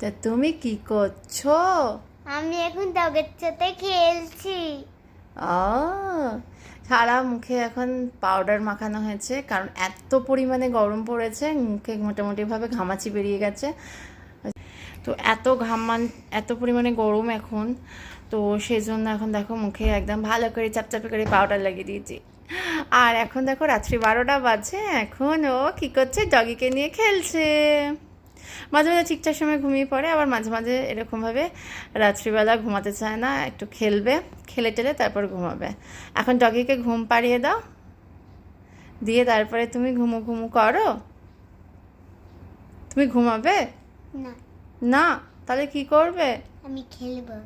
তা তুমি কি করছো? আমি এখন ডগের সাথে খেলছি। ও, সারা মুখে এখন পাউডার মাখানো হয়েছে, কারণ এত পরিমাণে গরম পড়েছে, মুখে মোটামুটিভাবে ঘামাচি বেরিয়ে গেছে। তো এত পরিমাণে গরম এখন, তো সেই জন্য এখন দেখো মুখে একদম ভালো করে চাপচাপে করে পাউডার লাগিয়ে দিয়েছি। আর এখন দেখো রাত্রি 12টা বাজে, এখন ও কী করছে, ডগিকে নিয়ে খেলছে। মাঝে মাঝে ঠিকঠাক সময় ঘুমিয়ে পড়ে, আবার মাঝে মাঝে এরকমভাবে রাত্রিবেলা ঘুমাতে চায় না, একটু খেলবে, খেলে টেলে তারপর ঘুমাবে। এখন ডগিকে ঘুম পাড়িয়ে দাও, দিয়ে তারপরে তুমি ঘুমু ঘুমু করো। তুমি ঘুমাবে না, না? তাহলে কি করবে? আমি খেলবো।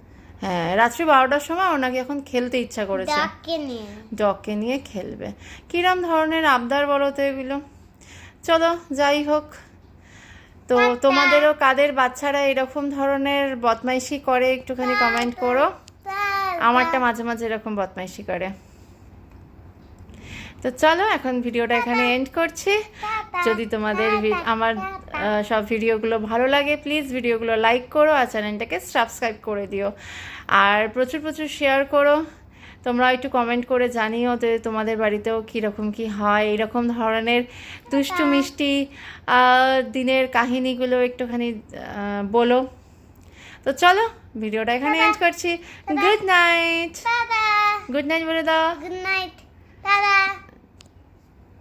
হ্যাঁ, রাত্রি 12টার সময় ওনাকে এখন খেলতে ইচ্ছা করেছে, ডাককে নিয়ে। ডগকে নিয়ে খেলবে। কিরম ধরনের আবদার বলো তো এগুলো। চলো যাই হোক, তো তোমাদেরও কাদের বাচ্চারা এরকম ধরনের বদমাইশি করে একটুখানি কমেন্ট করো। আমারটা মাঝে মাঝে এরকম বদমাইশি করে। তো চলো এখন ভিডিওটা এখানে এন্ড করছি। যদি তোমাদের আমার সব ভিডিওগুলো ভালো লাগে, প্লিজ ভিডিওগুলো লাইক করো আর চ্যানেলটাকে সাবস্ক্রাইব করে দিও, আর প্রচুর প্রচুর শেয়ার করো। তোমরা একটু কমেন্ট করে জানিও যে তোমাদের বাড়িতেও কীরকম কী হয়, এইরকম ধরনের দুষ্টু মিষ্টি দিনের কাহিনীগুলো একটুখানি বলো। তো চলো ভিডিওটা এখানে এন্ড করছি। Good night. দাদা, গুড নাইট বলে দাও। গুড নাইট দাদা।